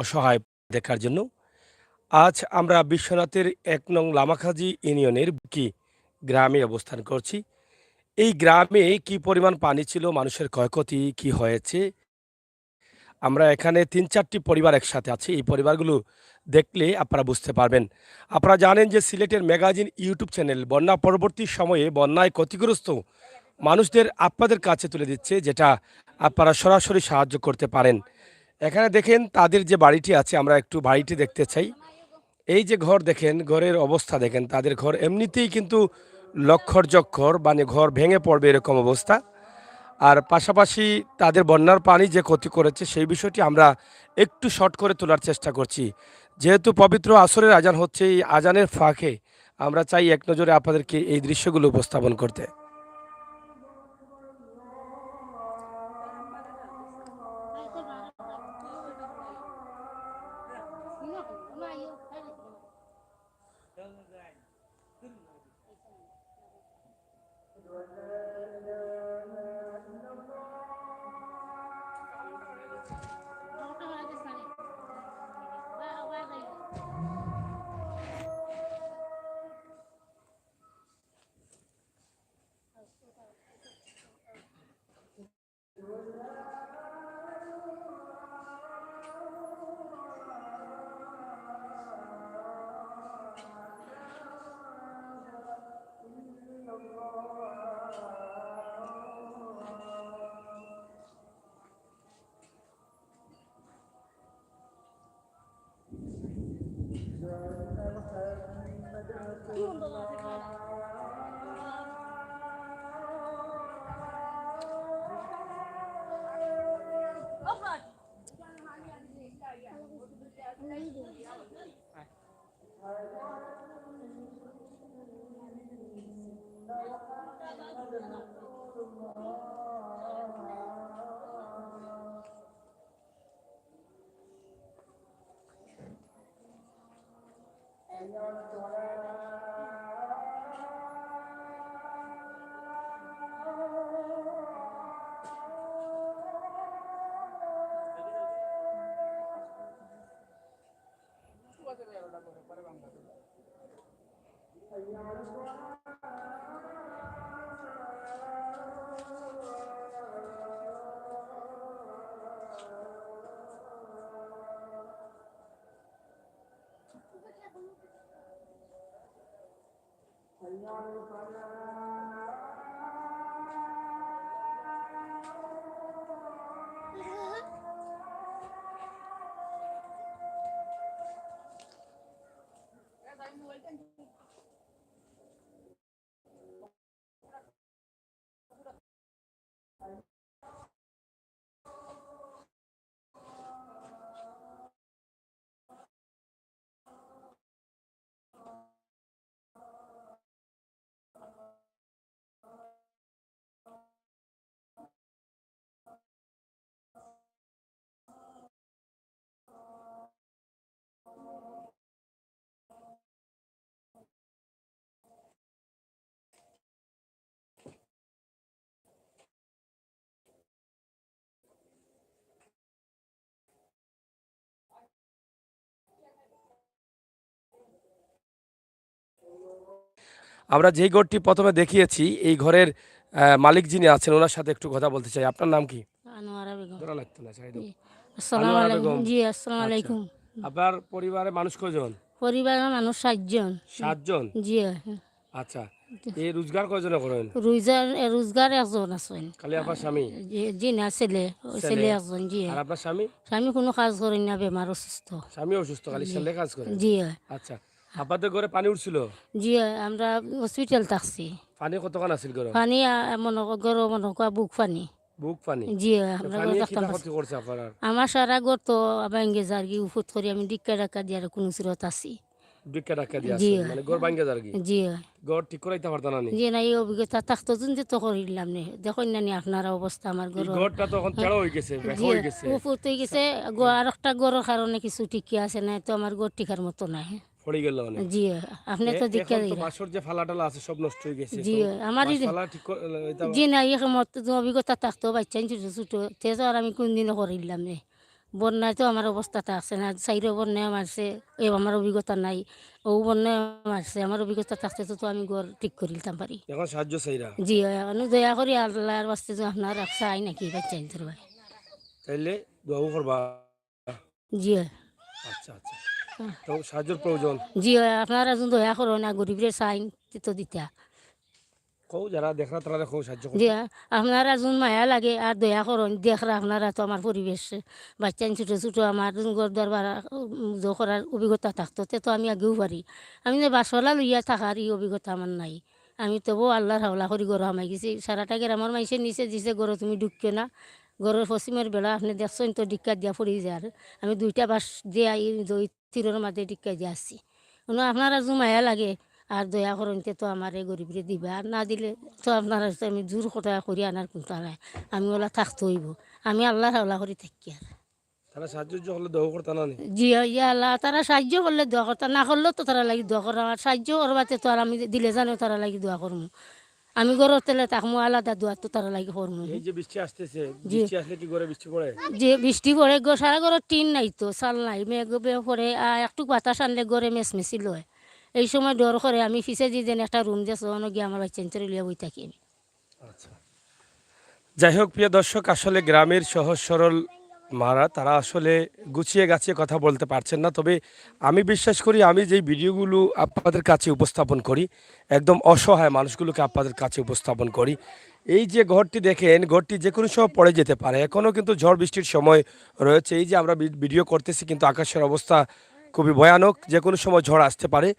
অসহায় দেখার জন্য। আজ আমরা বিশ্বনাথের ১ নং লামাখাজি ইউনিয়নের কি গ্রামে অবস্থান করছি। এই গ্রামে কি পরিমাণ পানি ছিল, মানুষের ক্ষয়ক্ষতি কি হয়েছে, আমরা এখানে ৩-৪টি পরিবার একসাথে আছি। এই পরিবারগুলো দেখলে আপনারা বুঝতে পারবেন। আপনারা জানেন যে সিলেটের ম্যাগাজিন ইউটিউব চ্যানেল বন্যা পরবর্তী সময়ে বন্যায় ক্ষতিগ্রস্ত মানুষদের আপনাদের কাছে তুলে দিচ্ছে, যেটা আপনারা সরাসরি সাহায্য করতে পারেন। এখানে দেখেন তাদের যে বাড়িটি আছে, আমরা একটু বাড়িটি দেখতে চাই। এই যে ঘর দেখেন, ঘরের অবস্থা দেখেন, তাদের ঘর এমনিতেই কিন্তু লক্ষর-যক্ষর, মানে ঘর ভেঙে পড়বে এরকম অবস্থা। আর পাশাপাশি তাদের বন্যার পানি যে ক্ষতি করেছে সেই বিষয়টি আমরা একটু শর্ট করে তোলার চেষ্টা করছি। যেহেতু পবিত্র আসরের আজান হচ্ছে, এই আজানের ফাঁকে আমরা চাই এক নজরে আপনাদেরকে এই দৃশ্যগুলো উপস্থাপন করতে। আমরা যেই ঘরটি প্রথমে দেখিয়েছি, এই ঘরের মালিক যিনি আছেন ওনার সাথে একটু কথা বলতে চাই। আপনার নাম কি? আনোয়ারা বেগম। ধরা লাগতো না, ছাই দাও। জি। আসসালামু আনোয়ারা আলাইকুম। বেগম। জি, আসসালামু আচ্ছা, আলাইকুম। আপনার পরিবারে মানুষ কয়জন? পরিবারের মানুষ 7 জন। 7 জন। জি। আচ্ছা, এই রোজগার কয়জনে করেন? রোজগার একজন আছেন। খালি আপনার স্বামী? জি, জি না ছেলে। ওই ছেলে? ছেলে একজন। জি। আর আপনার স্বামী? স্বামী কোনো কাজ করেন না, বেমার অসুস্থ। স্বামী অসুস্থ, খালি জি। ছেলে কাজ করে? জি। আচ্ছা, আপনাদের ঘরে পানি উঠছিল? জি, আমরা হসপিটাল থাকছি। পানি কতক্ষণ আছিল ঘরে? পানি মনে গরম মনে করা বুক পানি। বুক পানি? জি, তো আমরা পানি কিতা ডাক্তার ক্ষতি করছে আপনার? আমার সারা গর তো ভাঙ্গে যার কি উফুত করি আমি ডিক্কা ডাক্কা দিয়ে কোনো চিরত আছি। ভিক্ষা টাকা দিয়ে জি। আসছেন, মানে ঘর ভাঙ্গা যার কি? জি। ঘর ঠিক করাইতে পারতাম না নি? যে না এই অভিজ্ঞতা থাকতো যে তো করিলাম নে, দেখুন না নি আপনার অবস্থা আমার এই গরুর। ঘরটা তো এখন তেড়ো হয়ে গেছে, বেঁকা জি, হয়ে গেছে। উপর হয়ে গেছে। আর একটা গরুর কারণে কিছু ঠিকই আছে না, তো আমার গরু টিকার মতো নাই। পড়ে গেল অনেক। জি, আপনি তো দীক্ষা এখন তো দিলা। বাসর যে ফালাটালা আছে সব নষ্ট হয়ে গেছে, জি, তো আমারই বাস ফালা ঠিক জি না এই মত অভিজ্ঞতা থাকতো বাচ্চা ছোট ছোট, তে তো আর আমি কোনদিনও করিলাম নে। বন্যায় তো আমার অবস্থাটা আছে না, সাইডে বন্যায় মারছে, আমার অভিজ্ঞতা নাই। ও বন্যায় মারছে, আমার অভিজ্ঞতা থাকতে তো আমি ঘর ঠিক করে দিতাম পারি। এখন সাহায্য চাইরা, জি দয়া করি আল্লাহর বাস্তে যে আপনার রাখছে আই নাকি বাচ্চা তোর ভাই। চাইলে দোয়াও করবা। জি আচ্ছা আচ্ছা, তো সাহায্যের প্রয়োজন। জি আপনারা যদি দয়া করো না গরিবের সাইন তো দিতা। কও যারা দেখরা তারা দেখো সাহায্য জি করতে। আপনারা যোন মায়া লাগে আর দয়া করুন দেখরা আপনারা তো আমার পরিবেশ বাচ্চা ছোটো ছোটো আমার ঘর দরবার করার অভিজ্ঞতা থাকতো তে তো আমি আগেও পারি। আমি যে বাসলা লইয়া থাকার এই অভিজ্ঞতা আমার নাই। আমি তবু আল্লাহর হাওলা করি গরু হামাই গেছি সারাটা গ্রামের মাইসে নিচে দিছে গরু তুমি ঢুকিও না। গরুর পশ্চিমের বেলা আপনি দেখছেন তো ডিক্কা দিয়া পড়ি যায় আর আমি 2টা বাস দিয়ে দুই তীরের মাঝে ডিক্কা দিয়ে আসছি। আপনারা যে মায়া লাগে আর দয়া করতে তো আমার এই গরিবরে দিবা আর না দিলে তো আপনারা আমি জোর কথা করি আনার কোনটা নাই। আমি ওলা থাকতে হইব, আমি আল্লাহর হাওলা করি থাকি আর। তারা সাহায্য হলে দোয়া করতে না নি। জি ইয়া আল্লাহ তারা সাহায্য করলে দোয়া করতা না করলেও তো তারা লাগি দোয়া করা আর সাহায্য করবাতে তো আর আমি দিলে জানো তারা লাগি দোয়া করবো। আমি গরর তেলে থাকবো আলাদা দোয়া তো তারা লাগি করবো। এই যে বৃষ্টি আসতেছে, জি বৃষ্টি আসলে কি করে বৃষ্টি পড়ে? যে বৃষ্টি পড়ে সারা ঘরের টিন নাই তো চাল নাই মেঘ পড়ে একটু বাতাস আনলে গড়ে মেচমেচি লয়। এই সময় ডর করে আমি ফিসে দিয়ে যেন একটা রুম দিয়েছে অন্য গিয়ে আমার বাচ্চা লিয়া বই থাকি আমি। আচ্ছা, যাই হোক প্রিয় দর্শক, আসলে গ্রামের সহজ সরল মারা তারা আসলে গুছিয়ে গাছিয়ে কথা বলতে পারছেন না। তবে আমি বিশ্বাস করি আমি যেই ভিডিওগুলো আপনাদের কাছে উপস্থাপন করি একদম অসহায় মানুষগুলোকে আপনাদের কাছে উপস্থাপন করি। এই যে ঘরটি দেখেন, ঘরটি যে কোনো সময় পড়ে যেতে পারে, এখনও কিন্তু ঝড় বৃষ্টির সময় রয়েছে। এই যে আমরা ভিডিও করতেছি কিন্তু আকাশের অবস্থা খুবই ভয়ানক, যে কোনো সময় ঝড় আসতে পারে।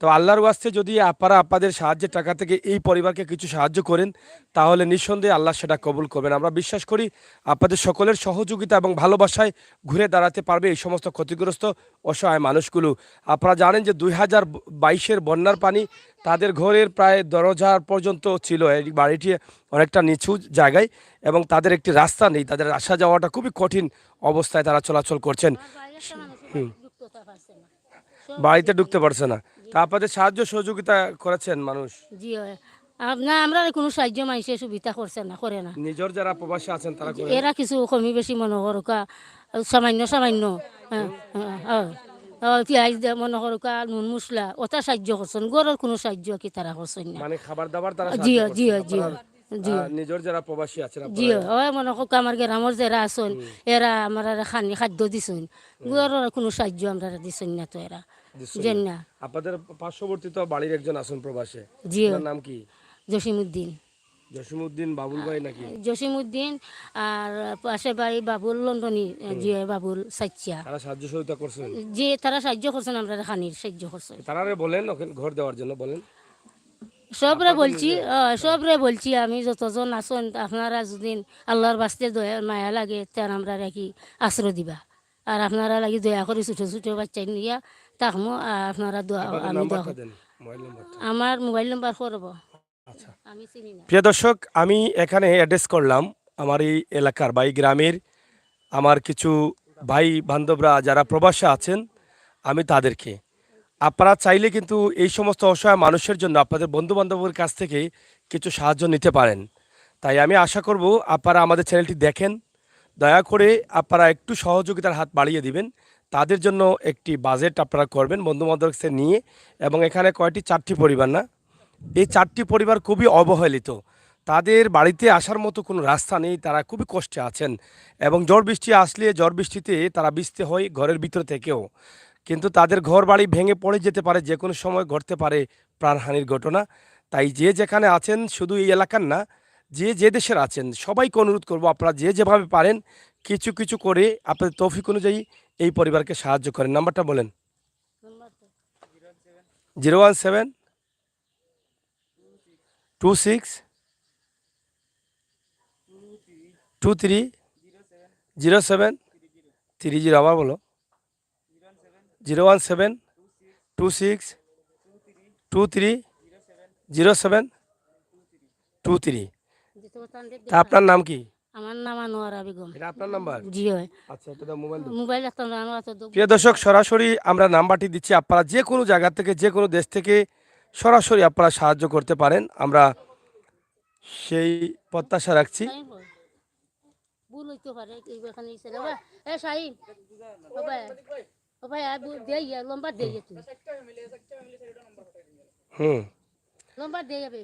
তো আল্লাহর ওয়াস্তে যদি আপনারা আপনাদের সাহায্যের টাকা থেকে এই পরিবারকে কিছু সাহায্য করেন তাহলে নিঃসন্দেহে আল্লাহ সেটা কবুল করবেন। আমরা বিশ্বাস করি আপনাদের সকলের সহযোগিতা এবং ভালোবাসায় ঘুরে দাঁড়াতে পারবে এই সমস্ত ক্ষতিগ্রস্ত অসহায় মানুষগুলো। আপনারা জানেন যে 2022-এর বন্যার পানি তাদের ঘরের প্রায় দরজার পর্যন্ত ছিল। এই বাড়িটি অনেকটা নিচু জায়গায় এবং তাদের একটি রাস্তা নেই, তাদের আসা যাওয়াটা খুবই কঠিন অবস্থায় তারা চলাচল করছেন। বাড়িতে ঢুকতে পারছে না, তা আপনাদের সাহায্য সহযোগিতা করেছেন মানুষ? জি আপনার আমরা কোনো সাহায্য মানুষে সুবিধা করছে না করে না। নিজের যারা প্রবাসী আছেন তারা করেন? এরা কিছু কমি বেশি মনে করুকা সামান্য সামান্য পেঁয়াজ মনে করুকা নুন মশলা ওটা সাহায্য করছেন গরুর কোনো সাহায্য কি তারা করছেন না। মানে খাবার দাবার তারা জি সাহায্য জি করছেন? জি আপনারা, জি নিজের যারা প্রবাসী আছেন জি আপনারা? ওই মনে করুক আমার গ্রামের যারা আছেন এরা আমার খাদ্য দিছেন, গরুর কোনো সাহায্য আমরা দিছেন না তো এরা দিচ্ছেন যেন না? না। আপনাদের পার্শ্ববর্তী তো বাড়ির একজন আছেন প্রবাসে, জি ওনার নাম কি? জসিমউদ্দিন। জসিমউদ্দিন বাবুল ভাই নাকি? জসিমউদ্দিন আর পাশে বাড়ি বাবুল লন্ডনী জি বাবুল সাচ্চা তারা সাহায্য সহযোগিতা করছেন? যে তারা সাহায্য করছেন আমরা খানির সাহায্য করছেন। তারারে বলেন ওখানে ঘর দেওয়ার জন্য বলেন। সবরে বলছি সবরে বলছি আমি যতজন আছেন আপনারা যদি আল্লাহর বাস্তে দয়া মায়া লাগে তার আমরা রাখি আশ্রয় দিবা আর আপনারা লাগি দয়া করে ছোটো ছোটো বাচ্চা নিয়ে তাকমো আর আপনারা দোয়া আপনাদের আমি দোয়া নাম্বারটা দেন, মোবাইল নাম্বারটা। আমার মোবাইল নাম্বার করব আচ্ছা, আমি চিনি না। প্রিয় দর্শক, আমি এখানে অ্যাড্রেস করলাম আমার এই এলাকার বা এই গ্রামের আমার কিছু ভাই বান্ধবরা যারা প্রবাসে আছেন, আমি তাদেরকে, আপনারা চাইলে কিন্তু এই সমস্ত অসহায় মানুষের জন্য আপনাদের বন্ধু বান্ধবের কাছ থেকে কিছু সাহায্য নিতে পারেন। তাই আমি আশা করব আপনারা আমাদের চ্যানেলটি দেখেন, দয়া করে আপনারা একটু সহযোগিতার হাত বাড়িয়ে দিবেন। তাদের জন্য একটি বাজেট আপনারা করবেন বন্ধু বান্ধবকে নিয়ে। এবং এখানে কয়টি 4টি পরিবার না, এই 4টি পরিবার খুবই অবহেলিত, তাদের বাড়িতে আসার মতো কোনো রাস্তা নেই, তারা খুবই কষ্টে আছেন। এবং ঝড় বৃষ্টি আসলে ঝড় বৃষ্টিতে তারা ভিজতে হয় ঘরের ভিতর থেকেও, কিন্তু তাদের ঘর বাড়ি ভেঙে পড়ে যেতে পারে, যে কোনো সময় ঘটতে পারে প্রাণহানির ঘটনা। তাই যে যেখানে আছেন, শুধু এই এলাকার না, যে যে দেশের আছেন সবাইকে অনুরোধ করব আপনারা যে যেভাবে পারেন কিছু কিছু করে আপনাদের তৌফিক অনুযায়ী এই পরিবারকে সাহায্য করেন। নাম্বারটা বলেন। 01726230730। আবার বলো, 01726230723। তা আপনার নাম কি? আমার নাম আনোয়ারা বেগম। এটা আপনার নাম্বার? জি হয়। আচ্ছা, এটা দাও, মোবাইল দাও। মোবাইল একটা প্রিয় দর্শক, সরাসরি আমরা নাম্বারটি দিচ্ছি, আপনারা যে কোনো জায়গা থেকে যে কোনো দেশ থেকে সরাসরি আপনারা সাহায্য করতে পারেন, আমরা সেই প্রত্যাশা রাখছি। ভুল হইতে পারে এইখানে ছেলে বাবা এ শাহিন বাবা বাবা দে লম্বা দে তুই হুম লম্বা দে যাবে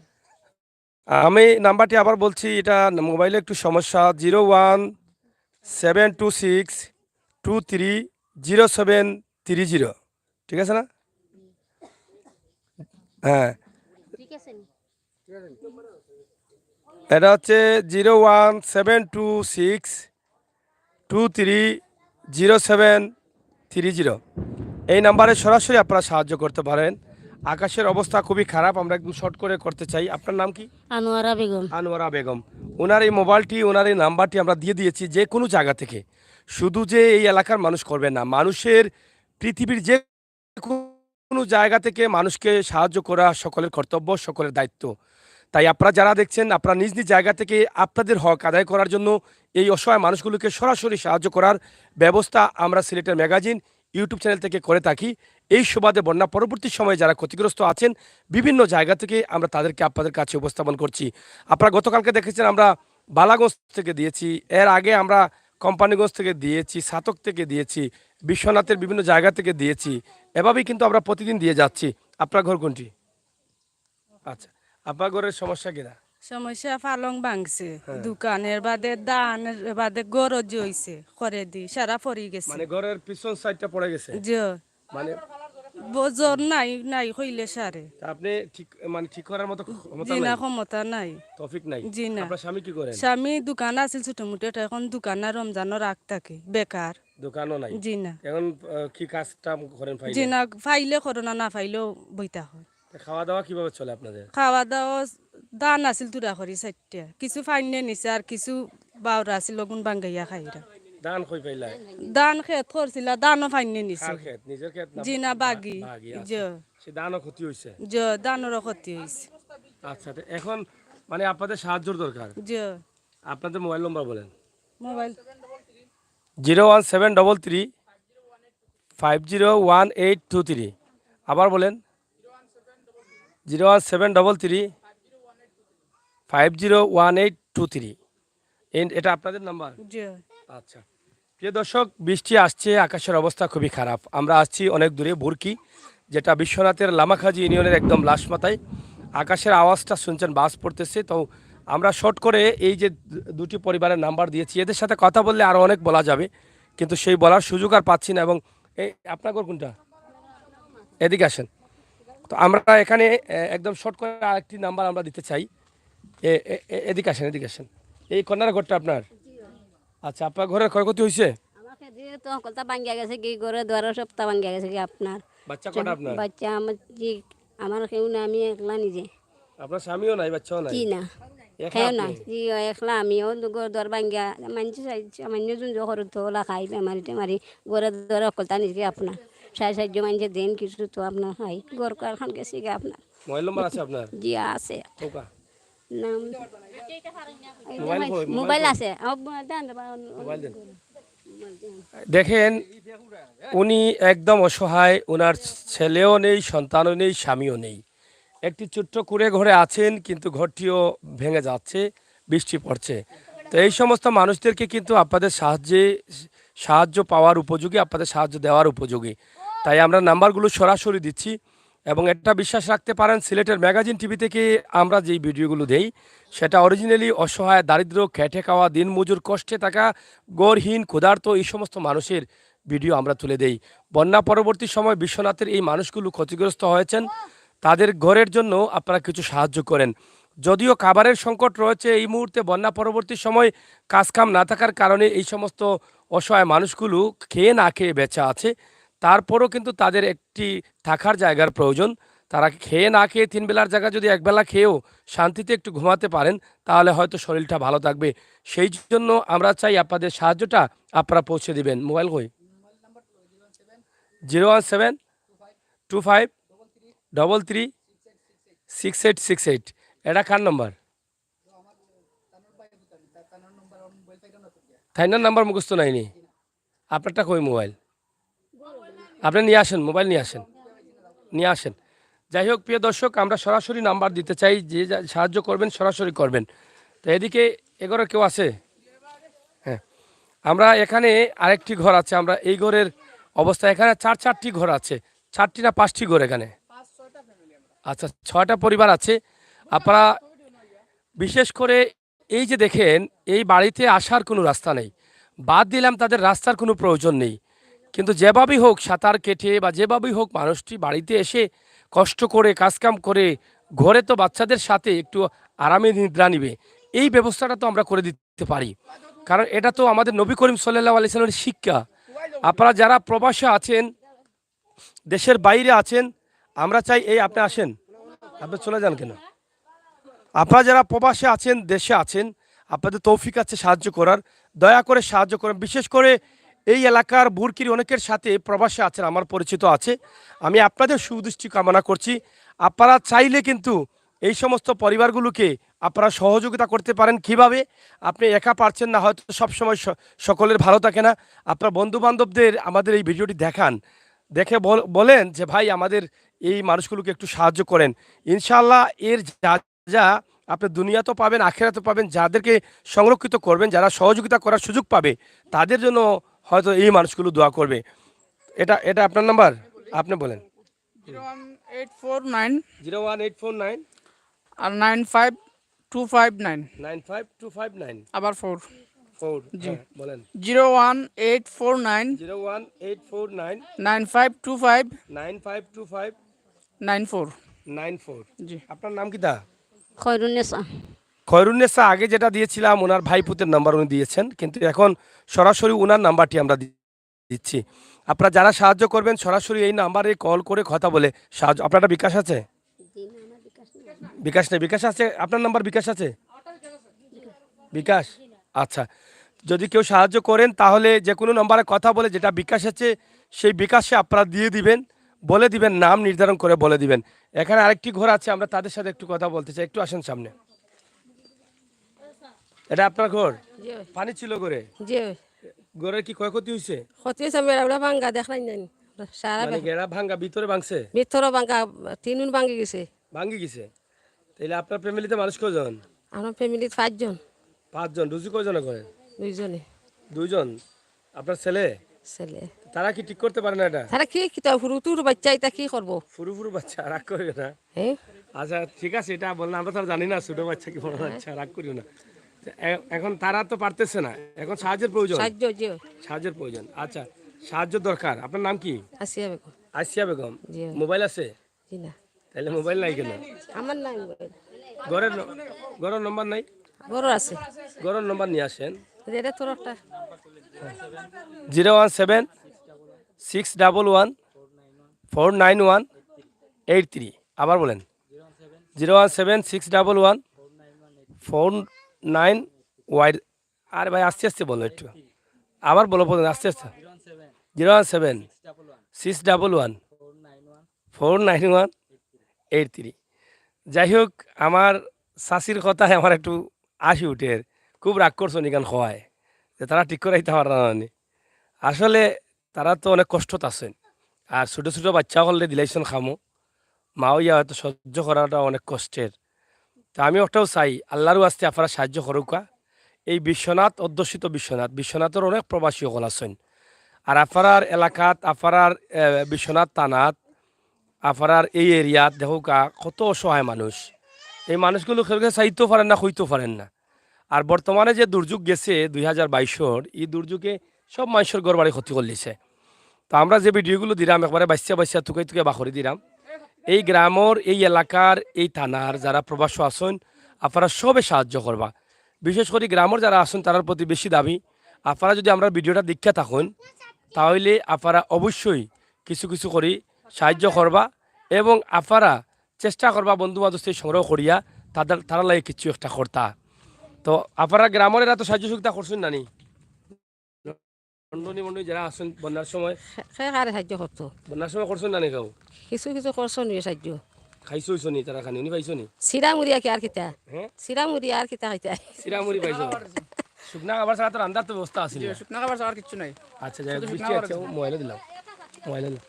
আমি নাম্বারটি আবার বলছি, এটা মোবাইলে একটু সমস্যা। 017262300730, ঠিক আছে না? হ্যাঁ, ঠিক আছে নি এটা হচ্ছে 017262300730। এই নাম্বারে সরাসরি আপনারা সাহায্য করতে পারেন। আকাশের অবস্থা খুবই খারাপ, আমরা একদম শর্ট করে করতে চাই। আপনার নাম কি? আনোয়ারা বেগম আনোয়ারা বেগম। ওনার এই মোবাইলটি, ওনার এই নাম্বারটি আমরা দিয়ে দিয়েছি। যে কোনো জায়গা থেকে, শুধু যে এই এলাকার মানুষ করবে না, মানুষের পৃথিবীর যে কোনো জায়গা থেকে মানুষকে সাহায্য করা সকলের কর্তব্য, সকলের দায়িত্ব। তাই আপনারা যারা দেখছেন, আপনারা নিজ নিজ জায়গা থেকে আপনাদের হক আদায় করার জন্য এই অসহায় মানুষগুলোকে সরাসরি সাহায্য করার ব্যবস্থা আমরা সিলেটের ম্যাগাজিন ইউটিউব চ্যানেল থেকে করে থাকি। এই সুবাদে বন্যা পরবর্তী সময়ে যারা ক্ষতিগ্রস্ত আছেন বিভিন্ন জায়গা থেকে আমরা তাদেরকে আপনাদের কাছে উপস্থাপন করছি। আপনারা গতকালকে দেখেছেন আমরা বালাগঞ্জ থেকে দিয়েছি, এর আগে আমরা কোম্পানিগঞ্জ থেকে দিয়েছি, সাতক থেকে দিয়েছি, বিশ্বনাথের বিভিন্ন জায়গা থেকে দিয়েছি। এভাবেই কিন্তু আমরা প্রতিদিন দিয়ে যাচ্ছি। আপনার ঘর কোনটি? আচ্ছা, আপনার ঘরের সমস্যা কিনা? সমস্যা পালং ভাঙছে, দোকানের বাদে দানের বাদে গরজ হইছে, করে দি সারা পড়ি গেছে। মানে ঘরের পিছন সাইডটা পড়ে গেছে, যে মানে বজর নাই নাই হইলে সারে। তা আপনি ঠিক মানে ঠিক করার মতো ক্ষমতা জি না, নাই, ক্ষমতা নাই। তৌফিক নাই। জি না। আপনার স্বামী কি করেন? স্বামী দোকান আছিল ছোট মোটো, এখন দোকান আর রমজানের রাগ থাকে, বেকার। দোকানও নাই। জি না। এখন কি কাজটা করেন? জি ফাইলে না, ফাইলে করোনা না ফাইলেও বইতা হয়। খাওয়া দাওয়া কিভাবে চলে আপনাদের? খাওয়া দাওয়া দান আছিল তুরা করি চারটা, কিছু ফাইনে নিছে আর কিছু বাউরা আছিল লগুন বাঙ্গাইয়া খাইরা। দান কই পাইলা? দান খেত করছিল, দানও ফাইনে নিছে। কার ক্ষেত? নিজের ক্ষেত না? জি না, বাগি। বাগি, আচ্ছা। যে সে দানও ক্ষতি হইছে। যে দানেরও ক্ষতি হয়েছে। আচ্ছা, তো এখন মানে আপনাদের সাহায্যর দরকার। যে আপনাদের মোবাইল নম্বর বলেন। মোবাইল 01733501823। আবার বলেন 01733501823। এটা আপনাদের নাম্বার? যে আচ্ছা, প্রিয় দর্শক, বৃষ্টি আসছে, আকাশের অবস্থা খুবই খারাপ। আমরা আসছি অনেক দূরে, বুরকি, যেটা বিশ্বনাথের লামাখাজি ইউনিয়নের একদম লাশ মাথায়। আকাশের আওয়াজটা শুনছেন, বাস পড়তেছে। তো আমরা শর্ট করে এই যে দুটি পরিবারের নাম্বার দিয়েছি, এদের সাথে কথা বললে আরও অনেক বলা যাবে, কিন্তু সেই বলার সুযোগ আর পাচ্ছি না। এবং এই আপনার ঘর কোনটা? এদিকে আসেন। তো আমরা এখানে একদম শর্ট করে আরেকটি নাম্বার আমরা দিতে চাই। এদিকে আসেন, এদিকে আসেন। এই কর্নার ঘরটা আপনার? আচ্ছা, আপনার ঘরের ক্ষয়ক্ষতি হয়েছে? আমাকে দিয়ে তো কলতা ভাঙ্গিয়া গেছে কি করে, দুয়ার সপ্তাহ ভাঙ্গিয়া গেছে কি আপনার। বাচ্চা কটা আপনার? বাচ্চা আমার জি, আমার কেউ না, আমি একলা নিজে। আপনার স্বামীও নাই, বাচ্চাও নাই? কি না একা কেউ আপনি? না, জি একলা আমিও দুয়ার ভাঙ্গিয়া মানছি সামান্য জন ঘর তো ওলা খাই বেমারি টেমারি গড়ে দুয়ার কলতা নিজে আপনার সাহায্য মানছে দেন কিছু তো আপনার হয় গড় কারখান গেছে কি আপনার। মোবাইল নম্বর আছে আপনার? জি আছে, ওকা নাম মোবাইল কই? মোবাইল আছে। মোবাইল দেন। দেখেন, উনি একদম অসহায়, ওনার ছেলেও নেই, সন্তানও নেই, স্বামীও নেই। একটি ছোট্ট কুঁড়ে ঘরে আছেন, কিন্তু ঘরটিও ভেঙে যাচ্ছে, বৃষ্টি পড়ছে। তো এই সমস্ত মানুষদেরকে কিন্তু আপনাদের সাহায্য পাওয়ার উপযোগী, আপনাদের সাহায্য দেওয়ার উপযোগী। তাই আমরা নাম্বারগুলো সরাসরি দিচ্ছি। এবং একটা বিশ্বাস রাখতে পারেন, সিলেটের ম্যাগাজিন টিভি থেকে আমরা যেই ভিডিওগুলো দেই সেটা অরিজিনালি অসহায়, দারিদ্র, খেটে খাওয়া, দিনমজুর, কষ্টে থাকা, গড়হীন, ক্ষুধার্ত এই সমস্ত মানুষের ভিডিও আমরা তুলে দেই। বন্যা পরবর্তী সময় বিশ্বনাথের এই মানুষগুলো ক্ষতিগ্রস্ত হয়েছেন, তাদের ঘরের জন্য আপনারা কিছু সাহায্য করেন। যদিও খাবারের সংকট রয়েছে এই মুহূর্তে, বন্যা পরবর্তী সময় কাজকাম না থাকার কারণে এই সমস্ত অসহায় মানুষগুলো খেয়ে না খেয়ে বেঁচে আছে, তারপরও কিন্তু তাদের একটি থাকার জায়গার প্রয়োজন। তারা খেয়ে না খেয়ে তিন বেলার জায়গা যদি একবেলা খেয়েও শান্তিতে একটু ঘুমাতে পারেন, তাহলে হয়তো শরীরটা ভালো থাকবে। সেই জন্য আমরা চাই আপনাদের সাহায্যটা আপনারা পৌঁছে দিবেন। মোবাইল কই? 01725336868। এটা কার নম্বর? থাইনার নাম্বার মুখস্থ নাইনি আপনারটা? কই মোবাইল? আপনি নিয়ে আসেন, মোবাইল নিয়ে আসেন, নিয়ে আসেন। যাই হোক, প্রিয় দর্শক, আমরা সরাসরি নাম্বার দিতে চাই, যে সাহায্য করবেন সরাসরি করবেন। তো এদিকে এগোরে কেউ আছে? হ্যাঁ, আমরা এখানে আরেকটি ঘর আছে, আমরা এই ঘরের অবস্থা, এখানে চারটি ঘর আছে, 4টি না 5টি ঘর এখানে? আচ্ছা, 6টা পরিবার আছে। আপনারা বিশেষ করে এই যে দেখেন, এই বাড়িতে আসার কোনো রাস্তা নেই, বাদ দিলাম তাদের রাস্তার কোনো প্রয়োজন নেই, কিন্তু যেভাবেই হোক সাঁতার কেটে বা যেভাবেই হোক মানুষটি বাড়িতে এসে কষ্ট করে কাজকাম করে ঘরে তো বাচ্চাদের সাথে একটু আরামে নিদ্রা নিবে, এই ব্যবস্থাটা তো আমরা করে দিতে পারি, কারণ এটা তো আমাদের নবী করিম সাল্লাল্লাহু আলাইহি সাল্লামের শিক্ষা। আপনারা যারা প্রবাসে আছেন, দেশের বাইরে আছেন, আমরা চাই এই আপনি আসেন, আপনি চলে যান কেন? আপনারা যারা প্রবাসে আছেন, দেশে আছেন, আপনাদের তৌফিক আছে সাহায্য করার, দয়া করে সাহায্য করেন। বিশেষ করে এই এলাকার বুরকির অনেকের সাথে প্রবাসে আছেন, আমার পরিচিত আছে, আমি আপনাদের সুদৃষ্টি কামনা করছি। আপনারা চাইলে কিন্তু এই সমস্ত পরিবারগুলোকে আপনারা সহযোগিতা করতে পারেন। কিভাবে? আপনি একা পারছেন না, হয়তো সবসময় সকলের ভালো থাকে না, আপনার বন্ধু বান্ধবদের আমাদের এই ভিডিওটি দেখান, দেখে বলেন যে ভাই আমাদের এই মানুষগুলোকে একটু সাহায্য করেন। ইনশাআল্লাহ এর যা যা আপনি দুনিয়াতেও পাবেন, আখিরাতেও পাবেন। যাদেরকে সংরক্ষিত করবেন, যারা সহযোগিতা করার সুযোগ পাবে, তাদের জন্য হয়তো এই মানুষগুলো দোয়া করবে। এটা এটা আপনার নাম্বার, আপনি বলেন। 01849 01849 আর 95259 95259 আবার 4 4 জি বলেন। 01849 01849 9525 9525 94 94। জি আপনার নাম কি দা? খয়রুন্নেসা। খয়রুন্নেসা আগে যেটা দিয়েছিলাম ওনার ভাইপুতের নাম্বার উনি দিয়েছেন, কিন্তু এখন সরাসরি ওনার নাম্বারটি আমরা দিচ্ছি। আপনারা যারা সাহায্য করবেন সরাসরি এই নাম্বারে কল করে কথা বলে সাহায্য। আপনার একটা বিকাশ আছে? বিকাশ নেই, বিকাশ আছে? আপনার নাম্বার বিকাশ আছে? বিকাশ, আচ্ছা। যদি কেউ সাহায্য করেন তাহলে যে কোনো নম্বরে কথা বলে যেটা বিকাশ আছে সেই বিকাশে আপনারা দিয়ে দিবেন, বলে দিবেন, নাম নির্ধারণ করে বলে দিবেন। এখানে আরেকটি ঘর আছে, আমরা তাদের সাথে একটু কথা বলতে চাই, একটু আসেন সামনে। এটা আপনার ঘর? পানি ছিল ঘরে? জি ঘরের কি ক্ষয়ক্ষতি হয়েছে? ক্ষতি হয়েছে বেড়া ভাঙ্গা দেখলাই নাই সারা মানে গেড়া ভাঙ্গা ভিতরে ভাঙছে? ভিতর ভাঙ্গা তিনুন ভাঙ্গি গেছে। ভাঙ্গি গেছে? তাহলে আপনার ফ্যামিলিতে মানুষ কজন? আমার ফ্যামিলির 5 জন। 5 জন। রুজি কজনে করেন? 2 জনে। 2 জন। আপনার ছেলে? ছেলে। তারা কি ঠিক করতে পারে না এটা? তারা কি কিতা ফুরু তুর বাচ্চা এটা কি করবো? ফুরু ফুরু বাচ্চা, রাগ করবে না? হ্যাঁ আচ্ছা ঠিক আছে, এটা বললাম, আমরা তো আর জানি না ছোট বাচ্চা কি বড় বাচ্চা, রাগ করিও না। এখন তারা তো পারতেছে না, এখন সাহায্যের প্রয়োজন। সাহায্য জি সাহায্যের প্রয়োজন, আচ্ছা সাহায্য দরকার। আপনার নাম কি? আসিয়া বেগম। আসিয়া বেগম। জি মোবাইল আছে? জি না তাহলে মোবাইল নাই কেন? আমার নাই মোবাইল। ঘরের ঘরের নম্বর নাই? বড় আছে ঘরের নম্বর নিয়ে আসেন। এটা তোর একটা 017 611 491 83। আবার বলেন। 017 611 49 ওয়াইড। আরে ভাই আস্তে আস্তে বলো একটু, আবার বলো, বলেন আস্তে আস্তে। 017 611 491 83। যাই হোক, আমার শাশির কথায় আমার একটু হাসি উঠে, খুব রাগ করছো নিকান খোয়ায় যে তারা ঠিক করাইতে পারে না। আসলে তারা তো অনেক কষ্টত আছেন, আর ছোটো ছোটো বাচ্চা হলে দিলাইছেন খামো, মাও ইয়া হয়তো সহ্য করাটা অনেক কষ্টের। তা আমি ওটাও চাই আল্লাহরও আসতে আপনারা সাহায্য করুকা। এই বিশ্বনাথ অধ্যুষিত বিশ্বনাথের অনেক প্রবাসী সকল আছেন, আর আপনার এলাকাত আপনার বিশ্বনাথ থানাত আপনার এই এরিয়াত দেখুকা কত অসহায় মানুষ। এই মানুষগুলো খেলকে চাইতেও পারেন না, হইতেও পারেন না। আর বর্তমানে যে দুর্যোগ গেছে 2022-র, এই দুর্যোগে সব মানুষের ঘর বাড়ি ক্ষতি করলিছে। তো আমরা যে ভিডিওগুলো দিলাম একবারে বাচ্চা তুকে তুকে বাখরি দিলাম। এই গ্রামের, এই এলাকার, এই থানার যারা প্রবাস আছেন আপনারা সবে সাহায্য করবা। বিশেষ করে গ্রামের যারা আছেন তার প্রতি বেশি দাবি, আপনারা যদি আমরা ভিডিওটা দীক্ষা থাকুন তাহলে আপনারা অবশ্যই কিছু কিছু করে সাহায্য করবা, এবং আপনারা চেষ্টা করবা বন্ধু বান্ধব সংগ্রহ করিয়া তারা লাগে কিছু একটা করতা। তো আপনারা গ্রামের এরা তো সাহায্য সুবিধা করছেন নানি মন্ডলী মন্ডলী যারা আছেন বন্যার সময়? কারে সাহায্য করতো বন্যার সময় করছেন নানি কেউ? কিছু কিছু করছো নিয়ে সাহায্য। খাইছো হইছো নি তারা খানি? উনি পাইছো নি? সিরামুড়িয়া কি আর কিতা? হ্যাঁ সিরামুড়িয়া আর কিতা খাইতা? সিরামুড়ি পাইছো? শুকনা খাবার ছাড়া তো রান্নার তো ব্যবস্থা আছে? শুকনা খাবার আর কিছু নাই। আচ্ছা যাই হোক, বৃষ্টি আছে, মোবাইলে দিলাম, মোবাইলে দিলাম।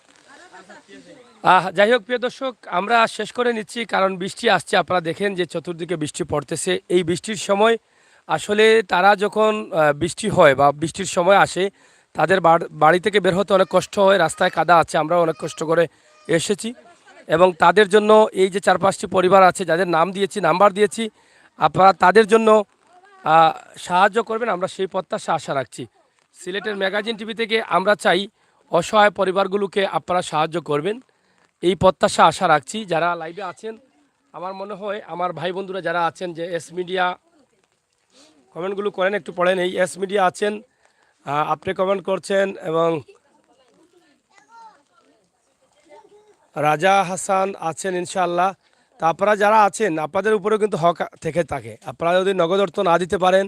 যাই হোক প্রিয় দর্শক, আমরা শেষ করে নিচ্ছি, কারণ বৃষ্টি আসছে। আপনারা দেখেন যে চতুর্দিকে বৃষ্টি পড়তেছে। এই বৃষ্টির সময় আসলে তারা যখন বৃষ্টি হয় বা বৃষ্টির সময় আসে, তাদের বাড়ি থেকে বের হতে অনেক কষ্ট হয়, রাস্তায় কাদা আছে, আমরাও অনেক কষ্ট করে এসেছি এবং তাদের জন্য এই যে ৪-৫টি পরিবার আছে যাদের নাম দিয়েছি, নাম্বার দিয়েছি, আপনারা তাদের জন্য আ সাহায্য করবেন, আমরা সেই প্রত্যাশা আশা রাখছি। সিলেটের ম্যাগাজিন টিভি থেকে আমরা চাই অসহায় পরিবারগুলোকে আপনারা সাহায্য করবেন। এই প্রত্যাশা আশা রাখছি। যারা লাইভে আছেন, আমার মনে হয় আমার ভাই বন্ধুরা যারা আছেন যে এস মিডিয়া কমেন্টগুলো করেন, একটু পড়েন। এই এস মিডিয়া আছেন, আপনি কমেন্ট করছেন এবং রাজা হাসান আছেন ইনশাআল্লাহ। তা আপনারা যারা আছেন আপনাদের উপরেও কিন্তু হক থেকে থাকে। আপনারা যদি নগদ অর্থ না দিতে পারেন,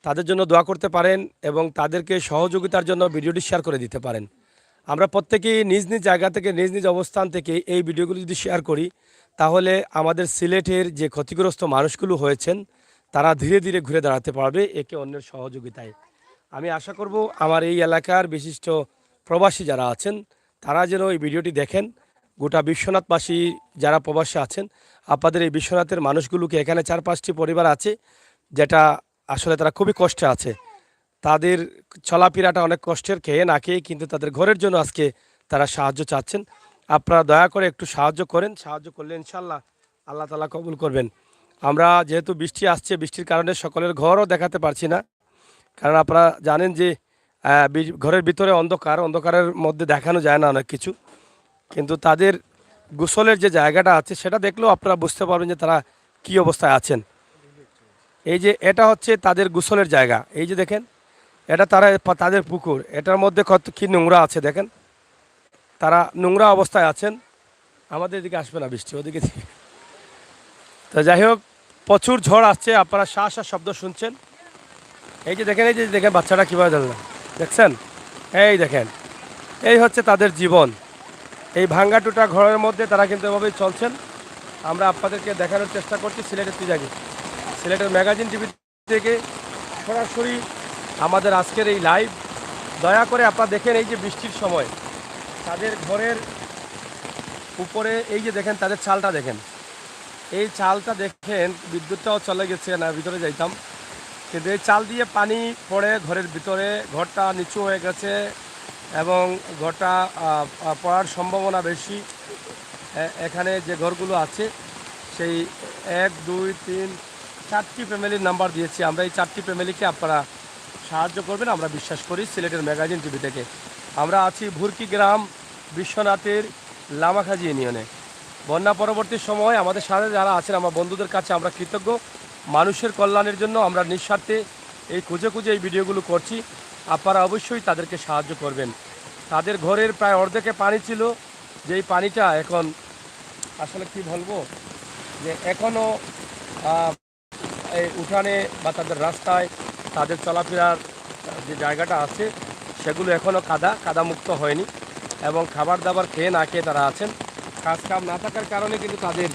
তাদের জন্য দোয়া করতে পারেন এবং তাদেরকে সহযোগিতার জন্য ভিডিওটি শেয়ার করে দিতে পারেন। আমরা প্রত্যেকেই নিজ নিজ জায়গা থেকে নিজ নিজ অবস্থান থেকে এই ভিডিওগুলো যদি শেয়ার করি, তাহলে আমাদের সিলেটের যে ক্ষতিগ্রস্ত মানুষগুলো হয়েছেন তারা ধীরে ধীরে ঘুরে দাঁড়াতে পারবে একে অন্যের সহযোগিতায়। আমি আশা করব আমার এই এলাকার বিশিষ্ট প্রবাসী যারা আছেন তারা যেন এই ভিডিওটি দেখেন। গোটা বিশ্বনাথবাসী যারা প্রবাসী আছেন, আপনাদের এই বিশ্বনাথের মানুষগুলোকে, এখানে ৪-৫টি পরিবার আছে যেটা আসলে তারা খুবই কষ্টে আছে। তাদের চলাফেরাটা অনেক কষ্টের, খেয়ে না খেয়ে, কিন্তু তাদের ঘরের জন্য আজকে তারা সাহায্য চাচ্ছেন। আপনারা দয়া করে একটু সাহায্য করেন, সাহায্য করলে ইনশাল্লাহ আল্লাহ তাআলা কবুল করবেন। আমরা যেহেতু বৃষ্টি আসছে, বৃষ্টির কারণে সকলের ঘরও দেখাতে পারছি না, কারণ আপনারা জানেন যে ঘরের ভিতরে অন্ধকার, অন্ধকারের মধ্যে দেখানো যায় না অনেক কিছু, কিন্তু তাদের গোসলের যে জায়গাটা আছে সেটা দেখলেও আপনারা বুঝতে পারবেন যে তারা কী অবস্থায় আছেন। এই যে এটা হচ্ছে তাদের গোসলের জায়গা, এই যে দেখেন এটা তাদের পুকুর, এটার মধ্যে কত কী নোংরা আছে দেখেন, তারা নোংরা অবস্থায় আছেন। আমাদের এদিকে আসবে না বৃষ্টি, ওদিকে থেকে। তো যাই হোক, প্রচুর ঝড় আসছে, আপনারা শাঁ শাঁ শব্দ শুনছেন। এই যে দেখেন, এই যে দেখেন বাচ্চাটা কীভাবে দেখছেন, এই দেখেন, এই হচ্ছে তাদের জীবন। এই ভাঙ্গা টুটা ঘরের মধ্যে তারা কিন্তু এভাবেই চলছেন। আমরা আপনাদেরকে দেখানোর চেষ্টা করছি সিলেটের তুজাকে, সিলেটের ম্যাগাজিন টিভি থেকে সরাসরি আমাদের আজকের এই লাইভ। দয়া করে আপনারা দেখেন, এই যে বৃষ্টির সময় তাদের ঘরের উপরে এই যে দেখেন তাদের চালটা দেখেন, এই চালটা দেখেন, বিদ্যুৎটাও চলে গেছে, না ভিতরে যাইতাম, কিন্তু এই চাল দিয়ে পানি পড়ে ঘরের ভিতরে, ঘরটা নিচু হয়ে গেছে এবং ঘরটা পড়ার সম্ভাবনা বেশি। এখানে যে ঘরগুলো আছে সেই 1, 2, 3, 4টি ফ্যামিলির নাম্বার দিয়েছি আমরা। এই 4টি ফ্যামিলিকে আপনারা সাহায্য করবেন আমরা বিশ্বাস করি সিলেটের ম্যাগাজিন টিভি থেকে। আমরা আছি ভুরকি গ্রাম, বিশ্বনাথের লামাখাজি ইউনিয়নে। বন্যা পরবর্তী সময় আমাদের সাথে যারা আছেন, আমার বন্ধুদের কাছে আমরা কৃতজ্ঞ। মানুষের কল্যাণের জন্য আমরা নিঃস্বার্থে এই খুঁজে খুঁজে এই ভিডিওগুলো করছি। আপনারা অবশ্যই তাদেরকে সাহায্য করবেন। তাদের ঘরের প্রায় অর্ধেকে পানি ছিল, যেই পানিটা এখন আসলে কি বলবো, যে এখনও এই উঠানে বা তাদের রাস্তায় তাদের চলাফেরার যে জায়গাটা আছে সেগুলো এখনও কাদামুক্ত হয়নি এবং খাবার দাবার খেয়ে না খেয়ে তারা আছেন। কাজ কাম না থাকার কারণে কিন্তু তাদের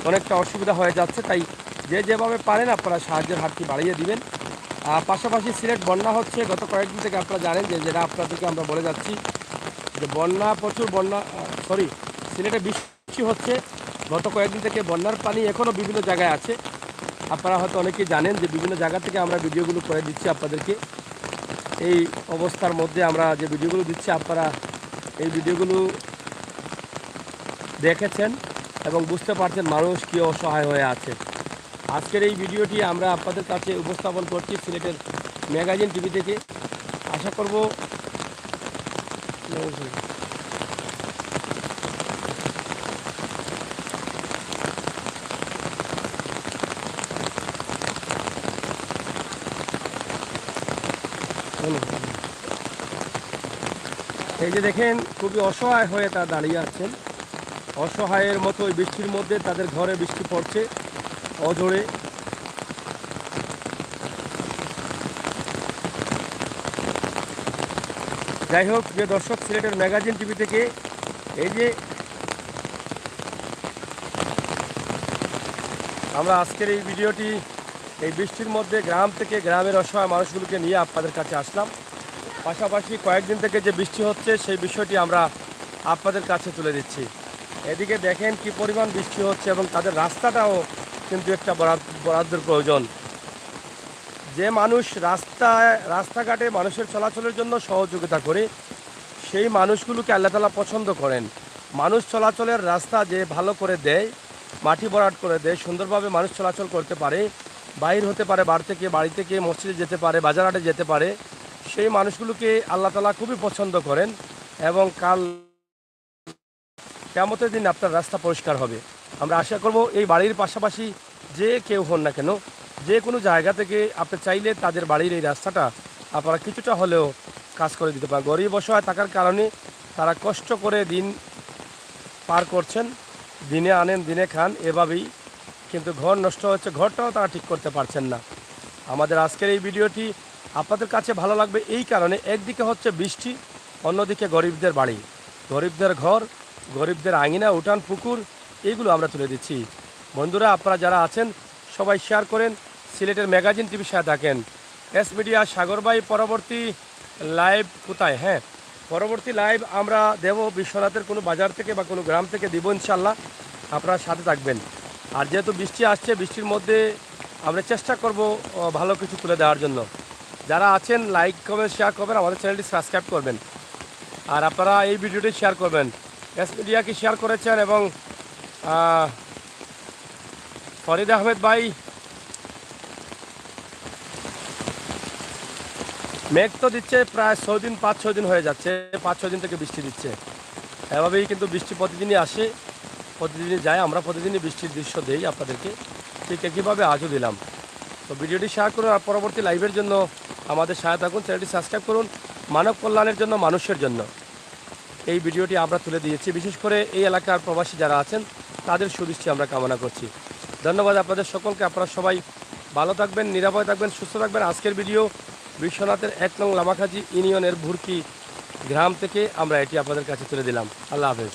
অনেকটা অসুবিধা হয়ে যাচ্ছে। তাই যে যেভাবে পারেন আপনারা সাহায্যের হাতটি বাড়িয়ে দিবেন। পাশাপাশি সিলেট বন্যা হচ্ছে গত কয়েকদিন থেকে, আপনারা জানেন যে যেটা আপনাদেরকে আমরা বলে যাচ্ছি যে প্রচুর বন্যা, সিলেটে বৃষ্টি হচ্ছে গত কয়েকদিন থেকে। বন্যার পানি এখনও বিভিন্ন জায়গায় আছে, আপনারা হয়তো অনেকেই জানেন যে বিভিন্ন জায়গা থেকে আমরা ভিডিওগুলো করে দিচ্ছি আপনাদেরকে। এই অবস্থার মধ্যে আমরা যে ভিডিওগুলো দিচ্ছি, আপনারা এই ভিডিওগুলো দেখেছেন এবং বুঝতে পারছেন মানুষ কী অসহায় হয়ে আছে। আজকের এই ভিডিওটি আমরা আপনাদের কাছে উপস্থাপন করছি সিলেটের ম্যাগাজিন টিভি থেকে। আশা করব এই যে দেখেন খুবই অসহায় হয়ে তারা দাঁড়িয়ে আছেন, অসহায়ের মতো ওই বৃষ্টির মধ্যে তাদের ঘরে বৃষ্টি পড়ছে অঝরে। যাই হোক, প্রিয় দর্শক, সিলেটের ম্যাগাজিন টিভি থেকে এই যে আমরা আজকের এই ভিডিওটি এই বৃষ্টির মধ্যে গ্রাম থেকে গ্রামের অসহায় মানুষগুলোকে নিয়ে আপনাদের কাছে আসলাম। পাশাপাশি কয়েকদিন থেকে যে বৃষ্টি হচ্ছে সেই বিষয়টি আমরা আপনাদের কাছে তুলে দিচ্ছি। এদিকে দেখেন কি পরিমাণ বৃষ্টি হচ্ছে এবং তাদের রাস্তাটাও কিন্তু একটা বরাদ্দের প্রয়োজন। যে মানুষ রাস্তাঘাটে মানুষের চলাচলের জন্য সহযোগিতা করে, সেই মানুষগুলোকে আল্লাহ তাআলা পছন্দ করেন। মানুষ চলাচলের রাস্তা যে ভালো করে দেয়, মাটি ভরাট করে দেয়, সুন্দরভাবে মানুষ চলাচল করতে পারে, বাইর হতে পারে, বাড়ি থেকে মসজিদে যেতে পারে, বাজারহাটে যেতে পারে, সেই মানুষগুলোকে আল্লাহ তাআলা খুবই পছন্দ করেন। এবং কাল কিয়ামতের দিন আপনার রাস্তা পরিষ্কার হবে। আমরা আশা করব এই বাড়ির পাশাপাশি যে কেউ হন না কেন, যে কোনো জায়গা থেকে আপনি চাইলে তাদের বাড়ির এই রাস্তাটা আপনারা কিছুটা হলেও কাজ করে দিতে পারেন। গরিব অসহায় থাকার কারণে তারা কষ্ট করে দিন পার করছেন, দিনে আনেন দিনে খান, এভাবেই কিন্তু ঘর নষ্ট হচ্ছে, ঘরটাও তারা ঠিক করতে পারছেন না। আমাদের আজকের এই ভিডিওটি আপনাদের কাছে ভালো লাগবে এই কারণে, একদিকে হচ্ছে বৃষ্টি, অন্যদিকে গরিবদের বাড়ি, গরিবদের ঘর, গরিবদের আঙিনা, উঠান, পুকুর, এইগুলো আমরা তুলে দিচ্ছি। বন্ধুরা, আপনারা যারা আছেন সবাই শেয়ার করেন। সিলেটের ম্যাগাজিন টিভির সাথে থাকেন। এস মিডিয়া সাগর ভাই পরবর্তী লাইভ কোথায়? হ্যাঁ, পরবর্তী লাইভ আমরা দেব বিশ্বনাথের কোনো বাজার থেকে বা কোনো গ্রাম থেকে দিব ইনশাল্লাহ, আপনারা সাথে থাকবেন। আর যেহেতু বৃষ্টি আসছে, বৃষ্টির মধ্যে আমরা চেষ্টা করব ভালো কিছু তুলে দেওয়ার জন্য। যারা আছেন লাইক করবেন, শেয়ার করবেন, আমাদের চ্যানেলটি সাবস্ক্রাইব করবেন, আর আপনারা এই ভিডিওটি শেয়ার করবেন। এস মিডিয়াকে শেয়ার করেছেন এবং ফরিদ আহমেদ ভাই, মেঘ তো দিচ্ছে প্রায় 5-6 দিন হয়ে যাচ্ছে, 5-6 দিন থেকে বৃষ্টি দিচ্ছে। এভাবেই কিন্তু বৃষ্টি প্রতিদিনই আসে, প্রতিদিনই যায়, আমরা প্রতিদিনই বৃষ্টির দৃশ্য দেই আপনাদেরকে, ঠিক একইভাবে আজও দিলাম। তো ভিডিওটি শেয়ার করুন, আর পরবর্তী লাইভের জন্য আমাদের সহায়তা করুন, চ্যানেলটি সাবস্ক্রাইব করুন। মানব কল্যাণের জন্য, মানুষের জন্য এই ভিডিওটি আমরা তুলে দিয়েছি। বিশেষ করে এই এলাকার প্রবাসী যারা আছেন তাদের সুদৃষ্টি আমরা কামনা করছি। ধন্যবাদ আপনাদের সকলকে। আপনারা সবাই ভালো থাকবেন, নিরাপদ থাকবেন, সুস্থ থাকবেন। আজকের ভিডিও বিশ্বনাথের 1 নং লামাখাজি ইউনিয়নের ভুরকি গ্রাম থেকে আমরা এটি আপনাদের কাছে তুলে দিলাম। আল্লাহ হাফেজ।